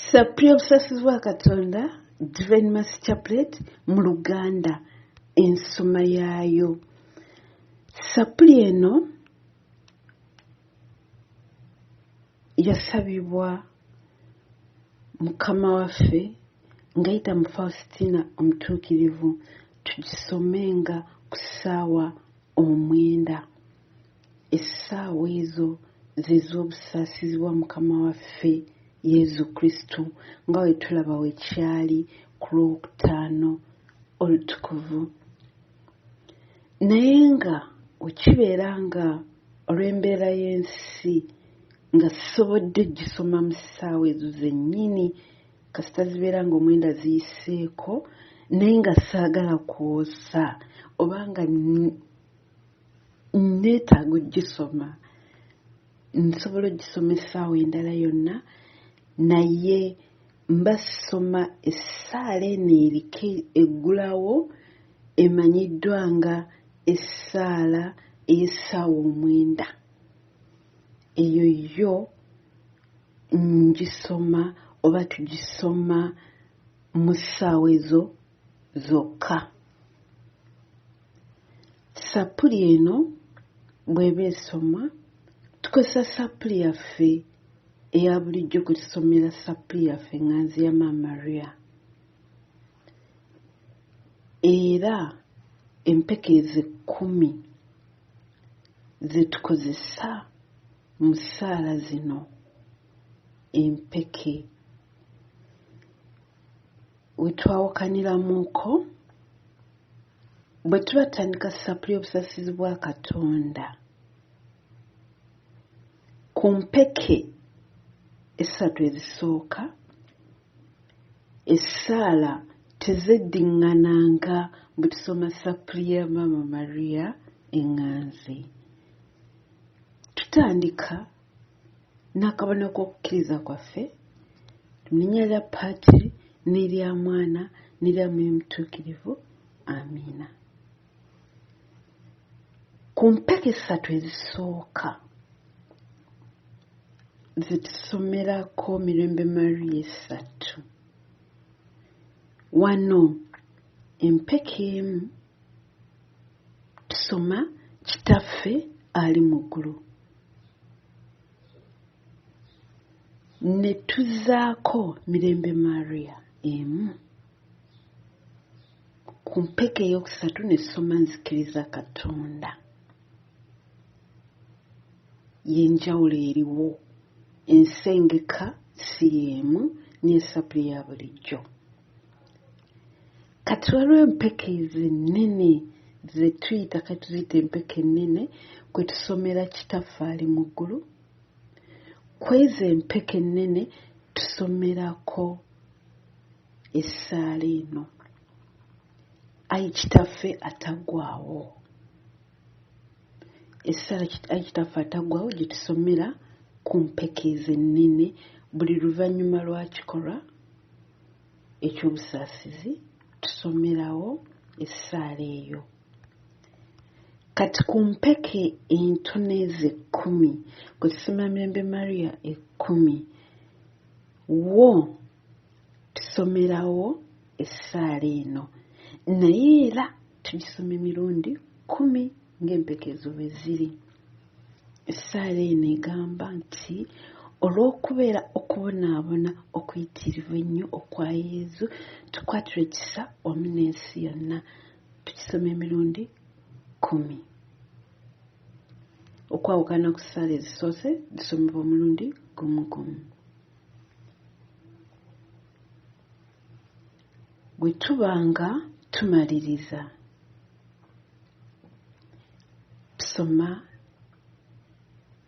Ssapule obusasizibwa Katonda, Divine Mercy Chaplet, mu Luganda, ensoma yaayo. Ssapule eno yasabibwa Mukama waffe ng'ayita mu Faustina omutuukirivu, tugisomenga ku ssaawa 9. Essaawa ezo ze z'obusaasizibwa Mukama waffe Yezu Kristo nga bwe tulaba wekyali ku Lwokutaano olutukuvu. Naye nga wekibeera nga olw'embeera y'ensi nga sisobodde gisoma mu ssaawa ezo zennyini kasita zibeera nga 9 ziyiseeko, naye nga saagala kwosa obanga neetaaga ogisoma, nsobola ogisoma essaawa endala yonna, naye mbasoma essaala eno eriko eggulawo emanyiddwa nga essaala ey'essaawa 9. Eyo yo ngisoma oba tugisoma mu ssaawa ezo zokka. Ssapule eno bw'eba esomwa, tukozesa ssapule yaffe eya bulijjo kwe tusomera ssapule yaffe ŋŋanzi ya Maama Maria. Era empeke ezo 10 ze tukozesa mu ssaala zino, empeke we twawukanilamuko bwe tuba tutandika ssapule y'obusasizibwa Katonda. Ku mpeke 3 ezisooka, essaala tezeddiŋŋananga bwe tusoma ssapule ya Maama Maria eŋŋanzi. Tutandika n'akabonero k'okukkiriza kwaffe, mu linnya lya Paatiri n'erya Mwana n'erya Mwoyo Mutuukirivu, amiina. Ku mpeke 3 ezisooka ze tusomerako Mirembe Maria 3. Wano empeke emu tusoma Kitaffe ali mu ggulu, ne tuzzaako Mirembe Maria emu. Ku mpeke ey'okusatu ne tusoma Nzikiriza Katonda. Y'enjawulo eriwo, ensengeka si y'emu n'essapule ya bulijjo. Kati waliwo empeke ezo ennene ze tuyita kati tuziyita empeke ennene kwe tusomera Kitaffe ali mu ggulu. Kwezo empeke ennene tusomerako essaala eno, Ayi Kitaffe ataggwaawo. Essaala Ayi Kitaffe ataggwaawo gye tusomera ku mpeke ezo ennene buli luvannyuma lwa kikolwa eky'obusaasizi, tusomerawo essaala eyo. Kati ku mpeke entono ezo 10 kwe tusomera Mirembe Maria 10, wo tusomerawo essaala eno, naye era tugisoma emirundi 10 ng'empeke ezo bwe ziri. Essaala eno egamba nti olw'okubeera okubonaabona okuyitirivu ennyo okwa Yezu, tukwatire ekisa wamu n'ensi yonna. Tugisoma emirundi 10. Okwawukana ku ssaala ezisoose zisomebwa omulundi gumu. Bwe tubanga tumaliriza tusoma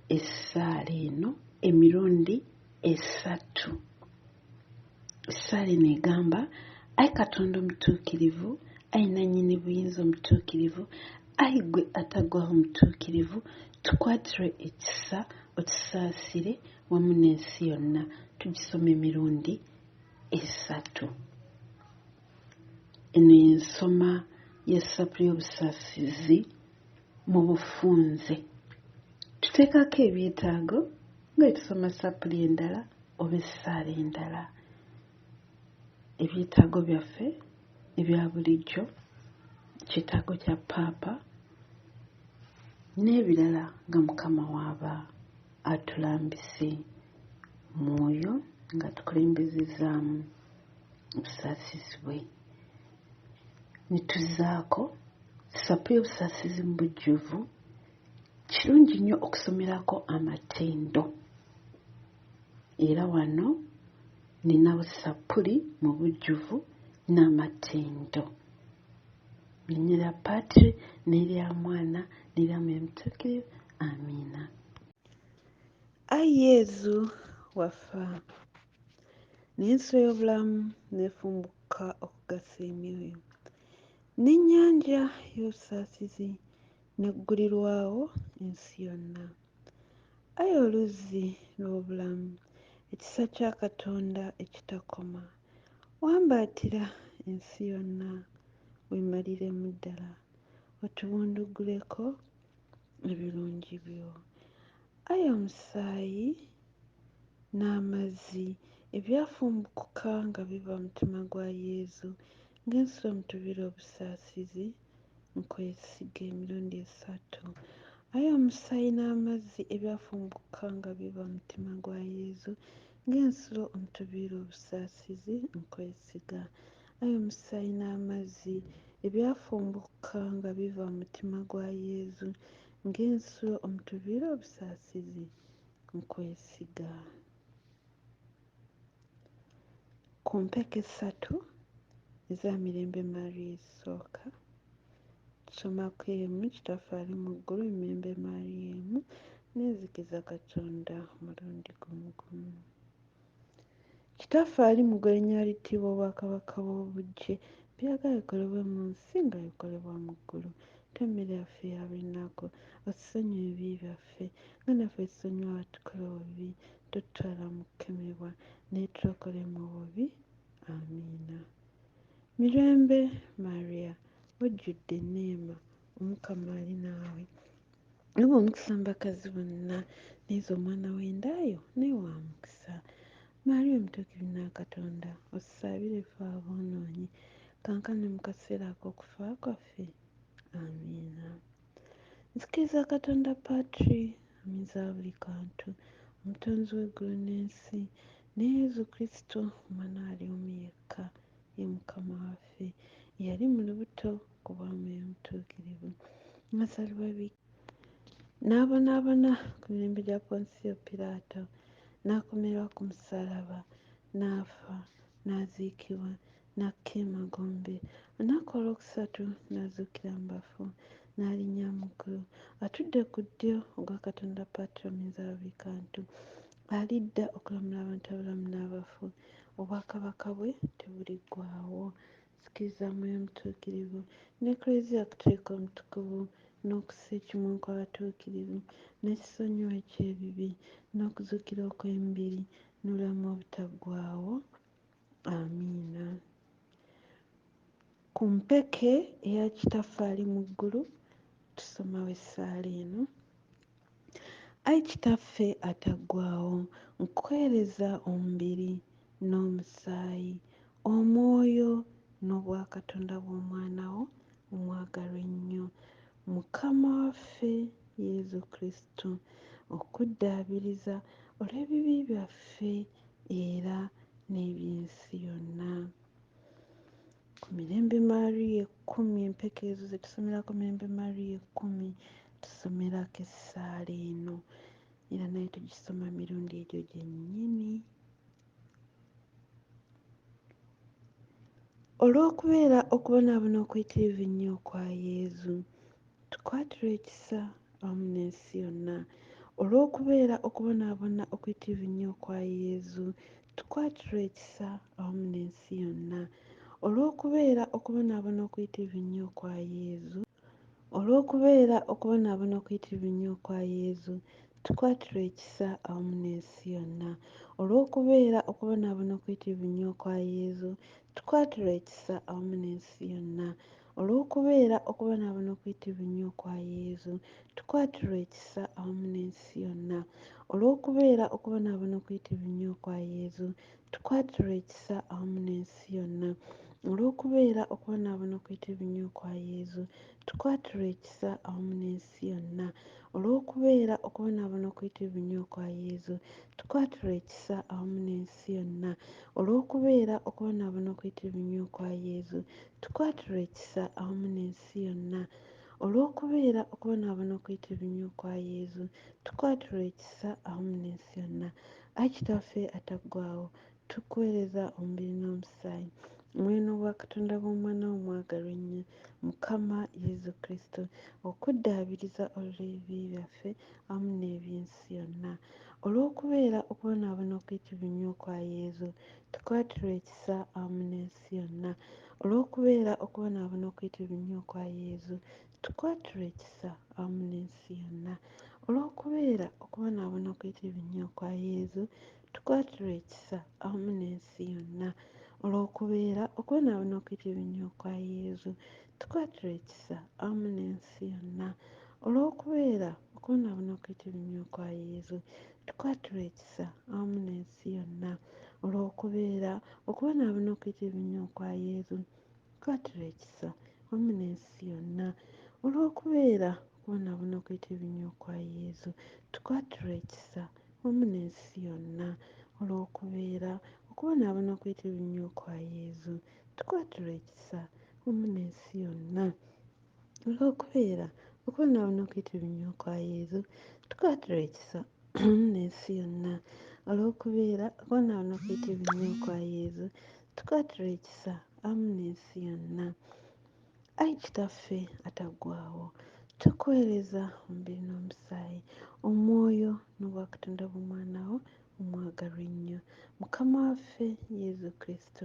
essaala eno emirundi 3. Essaala eno egamba, Ayi Katonda omutuukirivu, Ayi nannyini buyinza omutuukirivu, Ayi gwe ataggwaawo omutuukirivu, tukwatire ekisa otusaasire wamu n'ensi yonna. Tugisoma emirundi 3. Eno y'ensoma y'essapule y'obusaasizi mu bufunze. Tuteekako ebyetaago nga tusoma ssapule endala oba essaala endala. ebyetaago byaffe ebya bulijjo, kyetaago kya paapa n'ebirala nga Mukama waaba atulambise mwoyo nga tukulembezezaamu obusaasizi bwe. Ne tuzzaako ssapule obusaasizi mu bujjuvu. Kirungi nnyo okusomerako Amatendo, era wano ninawo ssapuli mu bujjuvu n'Amatendo. Linnya lya Patri n'erya Mwana n'erya Mwoyo Mutuukirivu. Amiina. Ayi Yezu wafa, n'ensi y'obulamu n'efumbuka okugasa emyoyo, n'ennyanja y'obusaasizi n'eggulirwawo ensi yonna. Ayi oluzzi lw'obulamu, ekisa kya Katonda ekitakoma, wambaatira ensi yonna weemaliremu ddala, otubunduguleko ebirungi byo. Ayi omusaayi n'amazzi ebyafumbukuka nga biva mu mutima gwa Yezu ng'ensulo mu tubira obusaasizi, nkwesiga emirundi esatu. Ayi omusaayi n'amazzi ebyafumbuka nga biva mu mutima gwa Yezu ng'ensulo omutubira obusaasizi, nkwesiga. Ayi omusaayi n'amazzi ebyafumbuka nga biva mu mutima gwa Yezu ng'ensulo omutubira obusaasizi, nkwesiga. Ku mpeka essatu eza Mirembe Maria esooka, tusomako emu Kitaffe ali mu ggulu, Mirembe Maria emu, neezikiza Katonda omulundi gumu gumu. Kitaffe ali mu ggulu, erinnya littibwa obwakabaka bw'obuggye, byagala bikolebwe mu nsi nga bikolebwa mu ggulu. Tuwe emmere yaffe eya buli lunaku, otusonyiwe ebibi byaffe nga naffe tusonyiwa abatukola obubi, totutwala mu kukemebwa naye tulokole mu bubi. Amiina. Mirembe Maria, wajjudde enneema, Omukama ali naawe. Oba omukisa mu bakazi bonna, neeza omwana w'endaayo naye wa mukisa. Maria omutuukirivu na Katonda, otusaabire ffe aboonoonyi, kaakano ne mu kaseera ak'okufa kwaffe. Amiina. Nzikiriza Katonda Patri, aminza buli kantu, omutonzi w'eggulu n'ensi, ne Yezu Kristo omwana ali omu yekka, ye Mukama waffe, yali mu lubuto ku bwa Mwoyo Mutuukirivu, n'azaalibwa n'abonaabona ku mirembe gya Ponsiyo Piraato, n'akomererwa ku musaalaba, n'afa, n'aziikibwa, n'akka emagombe, olunaku olwokusatu n'azuukira mu bafu, n'alinnya mu ggulu, atudde ku ddyo ogwa Katonda Patri omulinzi wa buli kantu, alidda okulamula abantu abalamu n'abafu, obwakabaka bwe tebuliggwaawo. Nzikiriza Mwoyo Mutuukirivu n'Eklezia Katolika omutukuvu, n'okussa ekimu kw'abatuukirivu, n'ekisonyiwo eky'ebibi, n'okuzuukira okw'emibiri, n'obulamu obutaggwaawo. Amiina. Ku mpeke eya Kitaffe ali mu ggulu, tusomawo essaala eno. Ayi Kitaffe ataggwaawo, nkuweereza omubiri n'omusaayi, omwoyo n'obwakatonda bw'omwana wo omwagalwa ennyo, Mukama waffe Yezu Kristo, okuddaabiriza olw'ebibi byaffe era n'eby'ensi yonna. Ku Mirembe Maria 10, empeka ezo ze tusomerako Mirembe Maria 10, tusomerako essaala eno era nayo tugisoma mirundi egyo gyennyini. Olw'okubeera okubonaabona okuyitirivu ennyo kwa Yezu, tukwatirwe ekisa awamu n'ensi yonna. Olw'okubeera okubonaabona okuyitirivu ennyo kwa Yezu, tukwatirwe ekisa awamu n'ensi yonna. Olw'okubeera okubonaabona okuyitirivu ennyo kwa Yezu, olw'okubeera okubonaabona okuyitirivu ennyo kwa Yezu, tukwatirwe ekisa awamu n'ensi yonna. Olw'okubeera okubonaabona okuyitirivu ennyo kwa Yezu, tukwatirwe ekisa awamu n'ensi yonna. olw'okubeera okubonaabona okuyitibwa ennyo okwa Yezu, tukwatirwa ekisa awamu n'ensi yonna. Olw'okubeera okubonaabona okuyitibwa ennyo okwa Yezu, tukwatirwa ekisa awamu n'ensi yonna. Olw'okubeera okubonaabona okuyitibwa ennyo okwa Yezu, tukwatirwa ekisa awamu n'ensi yonna. Olw'okubeera okubonaabona okuyitibwa ennyo okwa Yezu, tukwatirwa ekisa awamu n'ensi yonna. Olw'okubeera okubonaabona okuyitibwa ennyo okwa Yezu, tukwatirwa ekisa awamu n'ensi yonna. Olw'okubeera okubonaabona okuyitibwa ennyo okwa Yezu, tukwatirwa ekisa awamu n'ensi yonna. Ayi Kitaffe ataggwaawo, tukuweereza omubiri n'omusaayi, omwoyo n'obwa Katonda bw'Omwana wo omwagalwa ennyo, Mukama Yezu Kristo, okuddaabiriza olw'ebibi byaffe awamu n'eby'ensi yonna. Olw'okubeera okubonaabona okuyitibwa ennyo okwa Yezu, tukwatirwa ekisa awamu n'ensi yonna. Olw'okubeera okubonaabona okuyitibwa ennyo okwa Yezu, tukwatirwa ekisa awamu n'ensi yonna. Olw'okubeera okubonaabona okuyitibwa ennyo okwa Yezu, tukwatirwa ekisa awamu n'ensi yonna. Olw'okubeera okubonaabona okuyitibwa ennyo okwa Yezu, tukwatirwa ekisa awamu n'ensi yonna. Olw'okubeera okubonaabona okuyitibwa ennyo okwa Yezu, tukwatirwa ekisa awamu n'ensi yonna. Olw'okubeera okubonaabona okuyitibwa ennyo okwa Yezu, tukwatirwa ekisa awamu n'ensi yonna. Olw'okubeera okubonaabona okuyitibwa ennyo okwa Yezu, tukwatirwa ekisa awamu n'ensi yonna. Olw'okubeera okubonaabona okuyitibwa ennyo okwa Yezu, tukwatirwa ekisa awamu n'ensi yonna. Olw'okubeera okubonaabona okuyitibwa ennyo okwa Yezu, tukwatirwa ekisa awamu n'ensi yonna. Olw'okubeera okubonaabona okuyitibwa ennyo okwa Yezu, tukwatirwa ekisa awamu n'ensi yonna. Ayi Kitaffe ataggwaawo, tukuweereza omubiri n'omusaayi, omwoyo n'obwa Katonda bw'Omwana wo omwagalwa ennyo, Mukama waffe Yezu Kristo,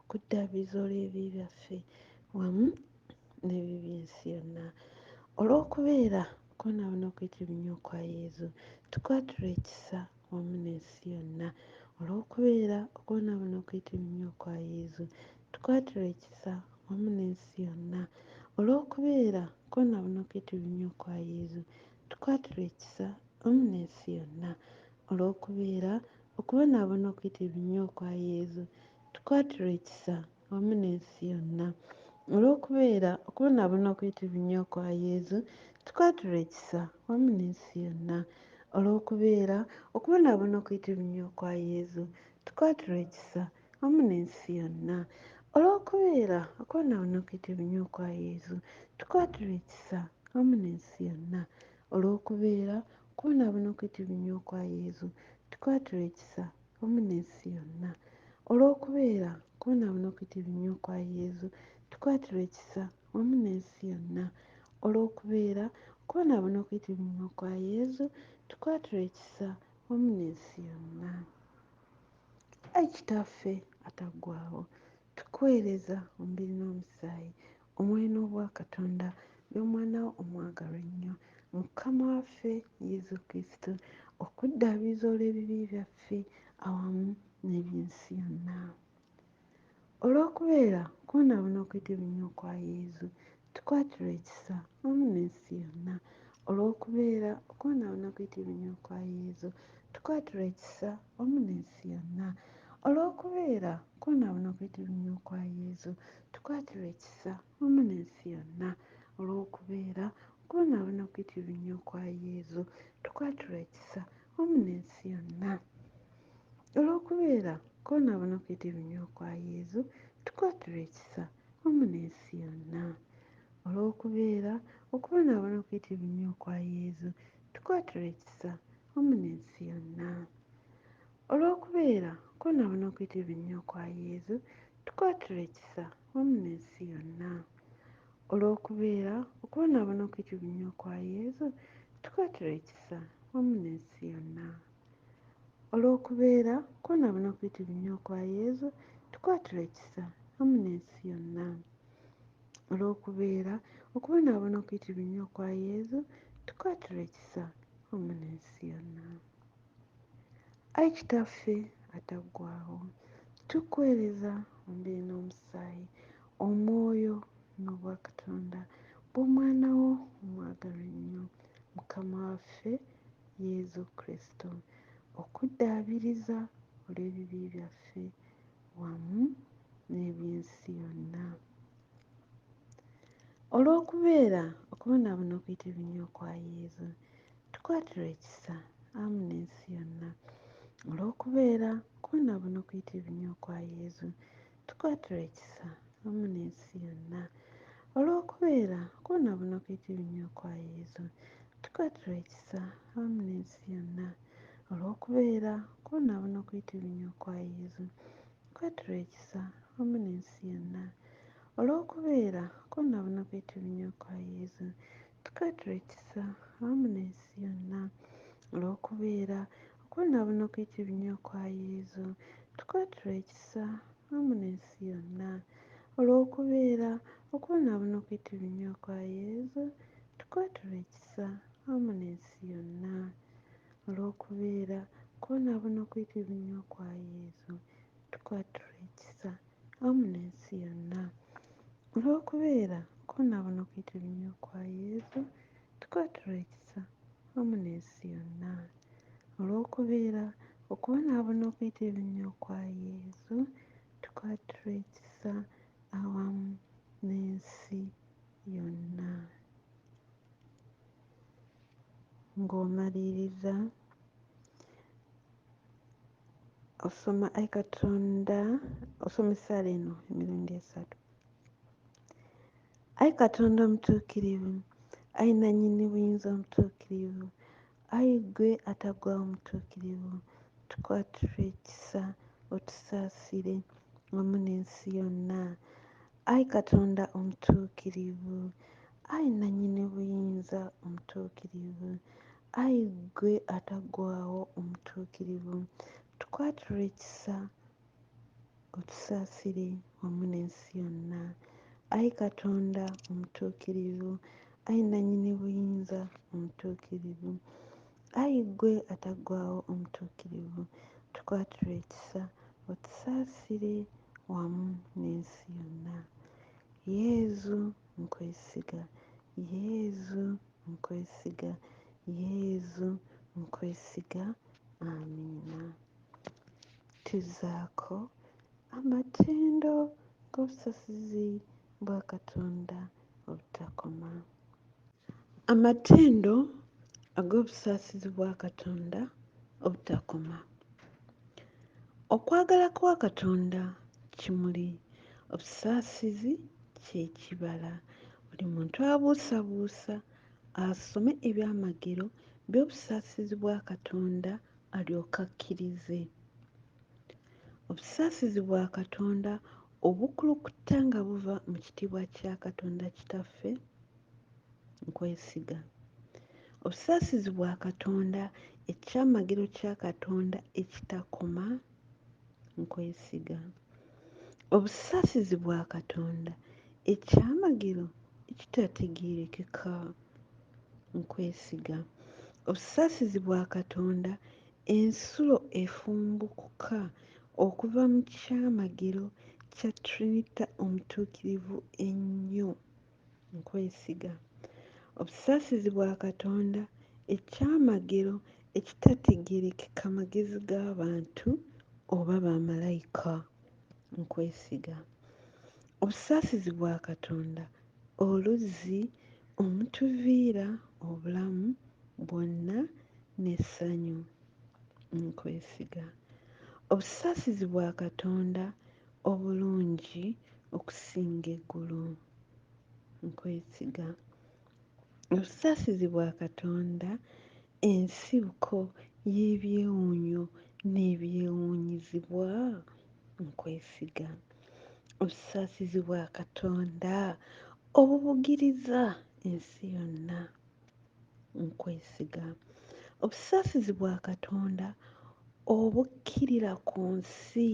okuddaabiriza olw'ebibi byaffe wamu n'ebibi by'ensi yonna. Olw'okubeera okubonaabona okuyitibwa ennyo okwa Yezu, tukwatirwa ekisa wamu n'ensi yonna. Olw'okubeera okubonaabona okuyitibwa ennyo okwa Yezu, tukwatirwa ekisa wamu n'ensi yonna. Olw'okubeera okubonaabona okuyitibwa ennyo okwa Yezu, tukwatirwa ekisa wamu n'ensi yonna. Olw'okubeera okubonaabona okuyitibwa ennyo okwa Yezu, tukwatirwa ekisa wamu n'ensi yonna. Olw'okubeera okubonaabona okuyitibwa ennyo okwa Yezu, tukwatirwa ekisa wamu n'ensi yonna. Olw'okubeera okubonaabona okuyitibwa ennyo okwa Yezu, tukwatirwa ekisa wamu n'ensi yonna. Olw'okubeera okubonaabona okuyitibwa ennyo okwa Yezu, tukwatirwa ekisa wamu n'ensi yonna. Olw'okubeera okubonaabona okuyitibwa ennyo okwa Yezu, tukwatirwa ekisa wamu n'ensi yonna. Olw'okubeera okubonaabona okuyitibwa ennyo okwa Yezu, tukwatirwa ekisa wamu n'ensi yonna. Olw'okubeera okubonaabona okuyitibwa ennyo okwa Yezu, tukwatirwa ekisa wamu n'ensi yonna. Ayi Kitaffe ataggwaawo, tukuweereza omubiri n'omusaayi, omwoyo n'obwa Katonda by'Omwana wo omwagalwa ennyo, Mukama waffe Yezu Kristo, okuddaabiriza olw'ebibi byaffe awamu n'eby'ensi yonna. Olw'okubeera okubonaabona okuyitibwa ennyo okwa Yezu, tukwatirwa ekisa wamu n'ensi yonna. Olw'okubeera okubonaabona okuyitibwa ennyo okwa Yezu, tukwatirwa ekisa wamu n'ensi yonna. Olw'okubeera okubonaabona okuyitibwa ennyo okwa Yezu, tukwatirwa ekisa wamu n'ensi yonna. Olw'okubeera okubonaabona okuyitibwa ennyo okwa Yezu, tukwatirwa ekisa wamu n'ensi yonna. Olw'okubeera okubonaabona okuyitibwa ennyo okwa Yezu, tukwatirwa ekisa wamu n'ensi yonna. Olw'okubeera okubonaabona okuyitibwa ennyo okwa Yezu, tukwatirwa ekisa wamu n'ensi yonna. Olw'okubeera okubonaabona okuyitibwa ennyo okwa Yezu, tukwatirwa ekisa wamu n'ensi yonna. Olw'okubeera okubonaabona okuyitibwa ennyo okwa Yezu, tukwatirwa ekisa wamu n'ensi yonna. Olw'okubeera okubonaabona okuyitibwa ennyo okwa Yezu, tukwatirwa ekisa wamu n'ensi yonna. Olw'okubeera okubonaabona okuyitibwa ennyo okwa Yezu, tukwatirwa ekisa wamu n'ensi yonna. Ayi Kitaffe ataggwaawo, tukuweereza omubiri n'omusaayi, omwoyo obutukuvu bwa Katonda bw'omwana wo omwagalwa ennyo Mukama waffe Yezu Kristo, okuddaabiriza olw'ebibi byaffe wamu n'eby'ensi yonna. Olw'okubeera okubonaabona okuyitirivu ennyo kwa Yezu, tukwatirwa ekisa awamu n'ensi yonna. Olw'okubeera okubonaabona okuyitirivu ennyo kwa Yezu, tukwatirwa ekisa awamu n'ensi yonna. Olw'okubeera okubonaabona okuyitirivu ennyo kwa Yezu, tukwatirwa ekisa awamu n'ensi yonna. Olw'okubeera okubonaabona okuyitirivu ennyo kwa Yezu, tukwatirwa ekisa awamu n'ensi yonna. Olw'okubeera okubonaabona okuyitirivu ennyo kwa Yezu, tukwatirwa ekisa awamu n'ensi yonna. Olw'okubeera okubonaabona okuyitirivu ennyo kwa Yezu, tukwatirwa ekisa awamu n'ensi yonna. Olw'okubeera okubonaabona okuyitirivu ennyo kwa Yezu, tukwatirwa ekisa awamu n'ensi yonna. Olw'okubeera okubonaabona okuyitirivu ennyo kwa Yezu, tukwatirwa ekisa awamu n'ensi yonna. Olw'okubeera okubonaabona okuyitirivu ennyo kwa Yezu, tukwatirwa ekisa awamu n'ensi yonna. Olw'okubeera okubonaabona okuyitirivu ennyo kwa Yezu, tukwatirwa ekisa awamu n'ensi yonna. Ng'omaliriza osoma Ayi Katonda, osoma essaala eno emirundi esatu. Ayi Katonda omutuukirivu, ayi nannyini buyinza omutuukirivu, ayi ggwe ataggwaawo omutuukirivu, tukwatirwe ekisa otusaasire wamu n'ensi yonna. Ayi Katonda omutuukirivu, ayi nannyini buyinza omutuukirivu, ayi ggwe ataggwaawo omutuukirivu, tukwatirwe ekisa otusaasire wamu n'ensi yonna. Ayi Katonda omutuukirivu, ayi nannyini buyinza omutuukirivu, ayi ggwe ataggwaawo omutuukirivu, tukwatirwe ekisa otusaasire wamu n'ensi yonna. Yezu nkwesiga, Yezu nkwesiga, Yezu nkwesiga, amiina. Tuzzaako amatendo g'obusasizi bwa Katonda obutakoma. Amatendo ag'obusaasizi bwa Katonda obutakoma. Okwagala kwa Katonda kimuli, obusaasizi kye kibala. Buli muntu abuusabuusa asome ebyamagero by'obusaasizi bwa Katonda alyoke akkirize. Obusaasizi bwa Katonda obukulukuta nga buva mu kitiibwa kya Katonda Kitaffe, nkwesiga. Obusaasizi bwa Katonda ekyamagero kya Katonda ekitakoma, nkwesiga. Obusaasizi bwa Katonda ekyamagero ekitategeerekeka, nkwesiga. Obusaasizi bwa Katonda ensulo efumbukuka okuva mu kyamagero kya Trinita omutuukirivu ennyo, nkwesiga. Obusaasizi bwa Katonda ekyamagero ekitategeerekeka magezi g'abantu oba bamalayika, nkwesiga. Obusaasizi bwa Katonda oluzzi omutuviira obulamu bwonna n'essanyu, nkwesiga. Obusaasizi bwa Katonda obulungi okusinga eggulu, nkwesiga. Obusaasizi bwa Katonda ensibuko y'ebyewuunyo n'ebyewuunyizibwa, nkwesiga. Obusaasizi bwa Katonda obubugiriza ensi yonna, nkwesiga. Obusaasizi bwa Katonda obukkirira ku nsi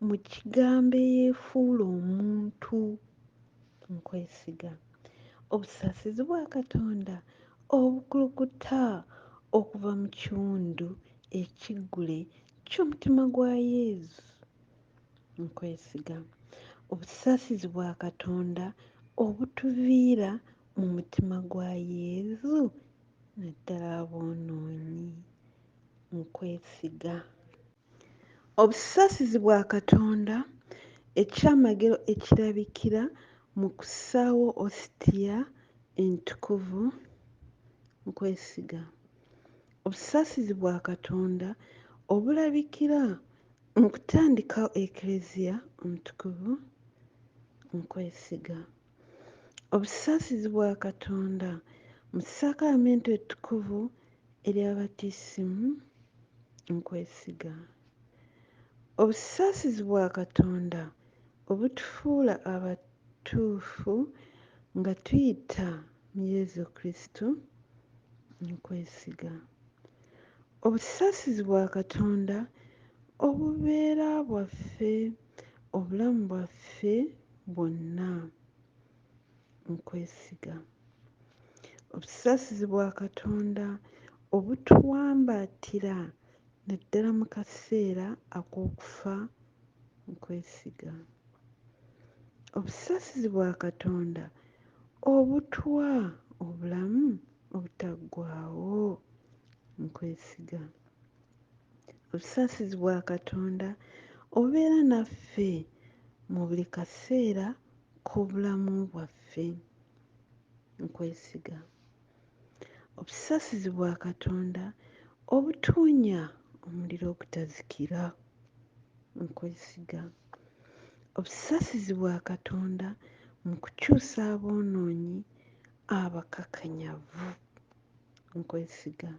mu kigambo eyeefuula omuntu, nkwesiga. Obusaasizi bwa Katonda obukulukuta okuva mu kiwundu ekiggule ky'omutima gwa Yezu, nkwesiga. Obusaasizi bwa Katonda obutuviira mu mutima gwa Yezu naddala aboonoonyi mu kwesiga. Obusaasizi bwa Katonda ekyamagero ekirabikira mu kussaawo ositiya entukuvu mu kwesiga. Obusaasizi bwa Katonda obulabikira mu kutandikawo eklezia omutukuvu mu kwesiga. Obusaasizi bwa Katonda mu sakalamento ettukuvu ery'abatisimu mu kwesiga. Obusaasizi bwa Katonda obutufuula abatuufu nga tuyita mu Yezu Kristo mu kwesiga. Obusaasizi bwa Katonda obubeera bwaffe, obulamu bwaffe bwonna mu kwesiga. Obusaasizi bwa Katonda obutuwambaatira naddala mu kaseera ak'okufa mu kwesiga. Obusaasizi bwa Katonda obutuwa obulamu obutaggwaawo mu kwesiga. Obusaasizi bwa Katonda obubeera naffe mu buli kaseera k'obulamu bwaffe mu kwesiga. Obusaasizi bwa Katonda obutuwonya omuliro ogutazikira mu kwesiga. Obusaasizi bwa Katonda mu kukyusa aboonoonyi abakakanyavu mu kwesiga.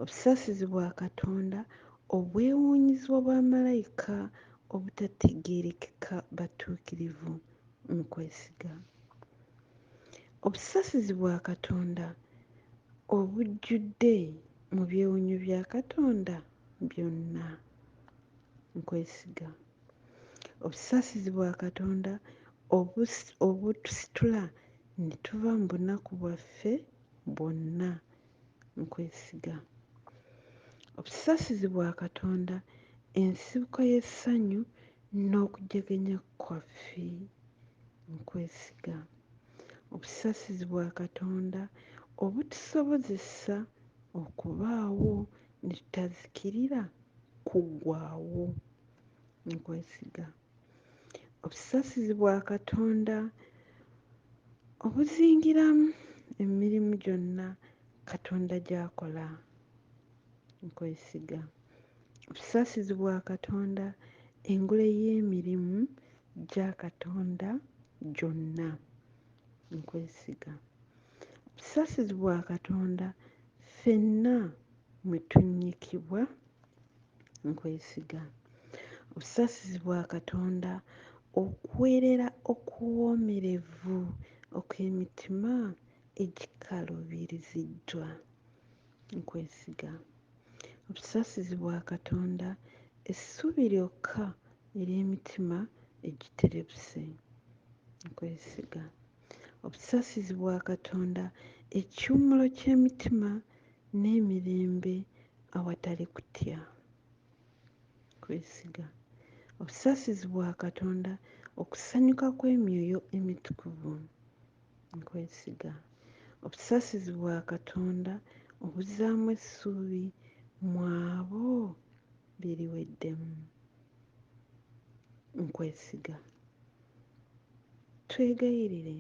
Obusaasizi bwa Katonda obwewuunyizibwa bwa malayika obutategeerekeka batuukirivu mu kwesiga. Obusaasizi bwa Katonda obujjudde mu byewuunyo bya Katonda byonna mu kwesiga. Obusaasizi bwa Katonda obutusitula ne tuva mu bunaku bwaffe bwonna mu kwesiga. Obusaasizi bwa Katonda ensibuko y'essanyu n'okujegenya kwaffe mu kwesiga. Obusaasizi bwa Katonda obutusobozesa okubaawo ne tutazikirira kuggwaawo mu kwesiga. Obusaasizi bwa Katonda obuzingiramu emirimu gyonna Katonda gy'akola mu kwesiga. Obusaasizi bwa Katonda engule y'emirimu gya Katonda gyonna mu kwesiga. Obusaasizi bwa Katonda ffenna mwe tunnyikibwa mu kwesiga. Obusaasizi bwa Katonda okuweerera okuwoomerevu okw'emitima egikaluubiriziddwa mu kwesiga. Obusaasizi bwa Katonda essuubi lyokka ery'emitima egiterebuse mu kwesiga. Obusaasizi bwa Katonda ekiwummulo ky'emitima n'emirembe awatali kutya kwesiga. Obusaasizi bwa Katonda okusanyuka kw'emyoyo emitukuvu mu kwesiga. Obusaasizi bwa Katonda obuzzaamu essuubi mu abo beriweddemu mu kwesiga. Twegayirire.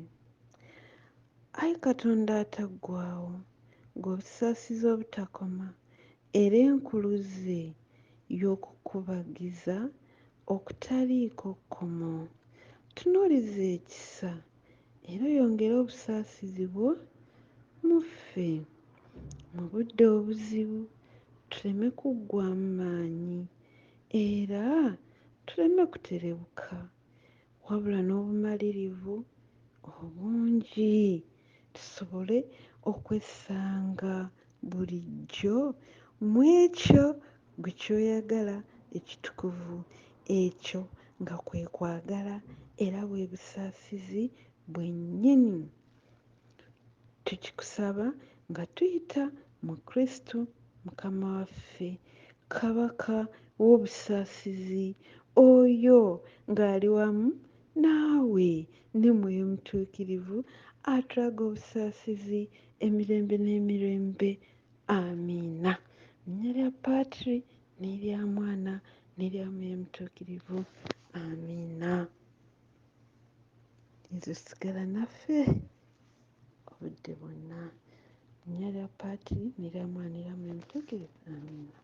Ayi Katonda ataggwaawo, ng'obusaasizi obutakoma era enkuluze y'okukubagiza okutaliiko kkomo, tunuulize ekisa era oyongere obusaasizi bwo mu ffe. Mu budde obuzibu tuleme kuggwaamu maanyi era tuleme kuterebuka, wabula n'obumalirivu obungi tusobole okwesanga bulijjo mu ekyo gwe ky'oyagala ekitukuvu, ekyo nga kwe kwagala era bwe busaasizi bwennyini. Tukikusaba nga tuyita mu Kristo Mukama waffe, Kabaka w'obusaasizi, oyo ng'ali wamu naawe ne mwoyo mutuukirivu atulaga obusaasizi emirembe n'emirembe. Amiina. Linnya lya Patri n'erya Mwana n'erya mwoyo mutuukirivu. Amiina. Yesu sigala naffe obudde bwonna. Linnya lya Patri n'erya Mwana n'erya mwoyo mutuukirivu. Amiina.